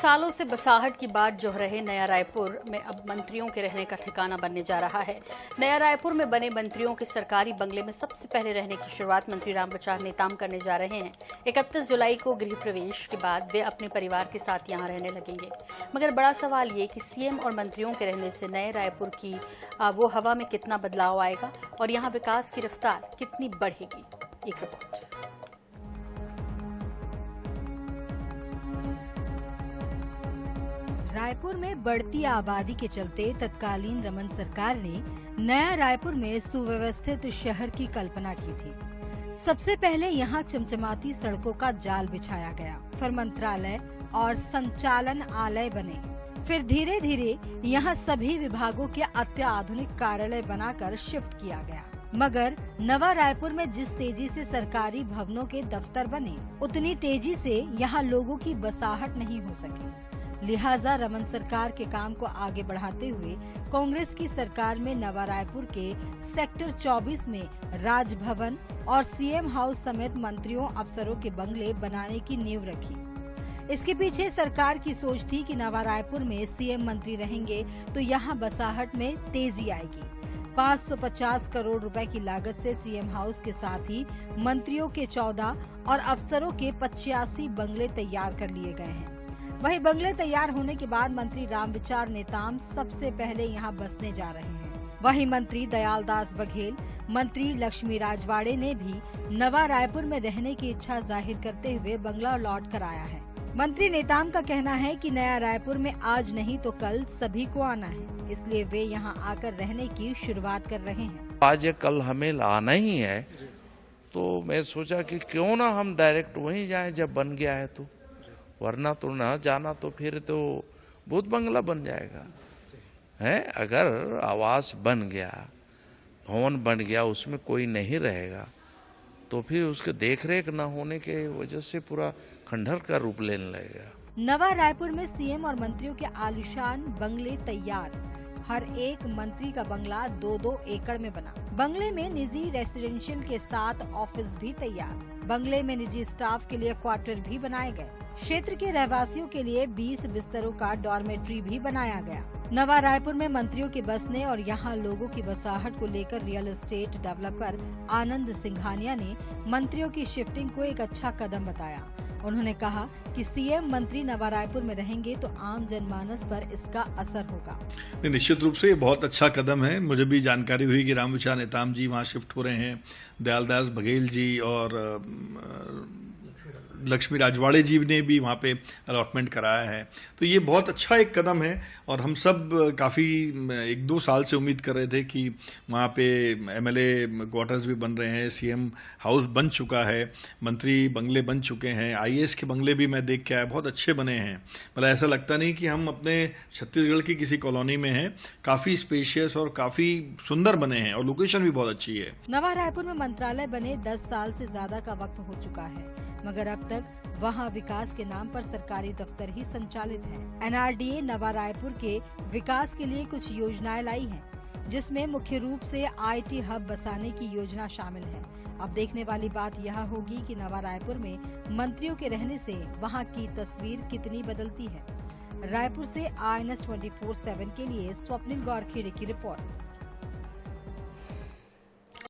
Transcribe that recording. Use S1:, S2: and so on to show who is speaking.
S1: सालों से बसाहट की बात जो रहे नया रायपुर में अब मंत्रियों के रहने का ठिकाना बनने जा रहा है। नया रायपुर में बने मंत्रियों के सरकारी बंगले में सबसे पहले रहने की शुरुआत मंत्री रामविचार नेताम करने जा रहे हैं। 31 जुलाई को गृह प्रवेश के बाद वे अपने परिवार के साथ यहां रहने लगेंगे। मगर बड़ा सवाल ये कि सीएम और मंत्रियों के रहने से नए रायपुर की वो हवा में कितना बदलाव आएगा और यहाँ विकास की रफ्तार कितनी बढ़ेगी। एक रिपोर्ट।
S2: रायपुर में बढ़ती आबादी के चलते तत्कालीन रमन सरकार ने नया रायपुर में सुव्यवस्थित शहर की कल्पना की थी। सबसे पहले यहाँ चमचमाती सड़कों का जाल बिछाया गया, फिर मंत्रालय और संचालन आलय बने, फिर धीरे धीरे यहाँ सभी विभागों के अत्याधुनिक कार्यालय बनाकर शिफ्ट किया गया। मगर नवा रायपुर में जिस तेजी से सरकारी भवनों के दफ्तर बने, उतनी तेजी से यहाँ लोगों की बसाहट नहीं हो सकी। लिहाजा रमन सरकार के काम को आगे बढ़ाते हुए कांग्रेस की सरकार में नवा रायपुर के सेक्टर 24 में राजभवन और सीएम हाउस समेत मंत्रियों अफसरों के बंगले बनाने की नींव रखी। इसके पीछे सरकार की सोच थी कि नवा रायपुर में सीएम मंत्री रहेंगे तो यहाँ बसाहट में तेजी आएगी। 550 करोड़ रुपए की लागत से सीएम हाउस के साथ ही मंत्रियों के 14 और अफसरों के 85 बंगले तैयार कर लिए गए हैं। वही बंगले तैयार होने के बाद मंत्री रामविचार नेताम सबसे पहले यहां बसने जा रहे हैं। वही मंत्री दयालदास बघेल, मंत्री लक्ष्मी राजवाड़े ने भी नवा रायपुर में रहने की इच्छा जाहिर करते हुए बंगला लौट कर आया है। मंत्री नेताम का कहना है कि नया रायपुर में आज नहीं तो कल सभी को आना है, इसलिए वे यहाँ आकर रहने की शुरुआत कर रहे हैं।
S3: आज कल हमें आना ही है, तो मैं सोचा कि क्यों ना हम डायरेक्ट वहीं जाएं जब बन गया है तो, वरना तो ना जाना तो फिर तो भूत बंगला बन जाएगा है। अगर आवास बन गया, भवन बन गया, उसमें कोई नहीं रहेगा तो फिर उसके देखरेख न होने के वजह से पूरा खंडहर का रूप लेने लगेगा।
S2: नवा रायपुर में सीएम और मंत्रियों के आलीशान बंगले तैयार। हर एक मंत्री का बंगला 2-2 एकड़ में बना। बंगले में निजी रेसिडेंशियल के साथ ऑफिस भी तैयार। बंगले में निजी स्टाफ के लिए क्वार्टर भी बनाए गए। क्षेत्र के रहवासियों के लिए 20 बिस्तरों का डॉर्मेट्री भी बनाया गया। नवा रायपुर में मंत्रियों के बसने और यहाँ लोगों की बसाहट को लेकर रियल एस्टेट डेवलपर आनंद सिंघानिया ने मंत्रियों की शिफ्टिंग को एक अच्छा कदम बताया। उन्होंने कहा कि सीएम मंत्री नवा रायपुर में रहेंगे तो आम जनमानस पर इसका असर होगा।
S4: निश्चित रूप से ये बहुत अच्छा कदम है। मुझे भी जानकारी हुई कि रामविचार नेताम जी वहाँ शिफ्ट हो रहे हैं, दयालदास बघेल जी और लक्ष्मी राजवाड़े जी ने भी वहाँ पे अलॉटमेंट कराया है। तो ये बहुत अच्छा एक कदम है और हम सब काफ़ी 1-2 साल से उम्मीद कर रहे थे कि वहाँ पे एमएलए क्वार्टर्स भी बन रहे हैं, सीएम हाउस बन चुका है, मंत्री बंगले बन चुके हैं, आईएएस के बंगले भी मैं देख के आया, बहुत अच्छे बने हैं। मतलब ऐसा लगता नहीं कि हम अपने छत्तीसगढ़ की किसी कॉलोनी में हैं। काफ़ी स्पेशियस और काफ़ी सुंदर बने हैं और लोकेशन भी बहुत अच्छी है।
S2: नवा रायपुर में मंत्रालय बने 10 साल से ज्यादा का वक्त हो चुका है, मगर अब तक वहां विकास के नाम पर सरकारी दफ्तर ही संचालित है। एनआरडीए नवा रायपुर के विकास के लिए कुछ योजनाएं लाई हैं, जिसमें मुख्य रूप से आईटी हब बसाने की योजना शामिल है। अब देखने वाली बात यह होगी कि नवा रायपुर में मंत्रियों के रहने से वहां की तस्वीर कितनी बदलती है। रायपुर से INS 24/7 के लिए स्वप्निल गौरखेड़े की रिपोर्ट।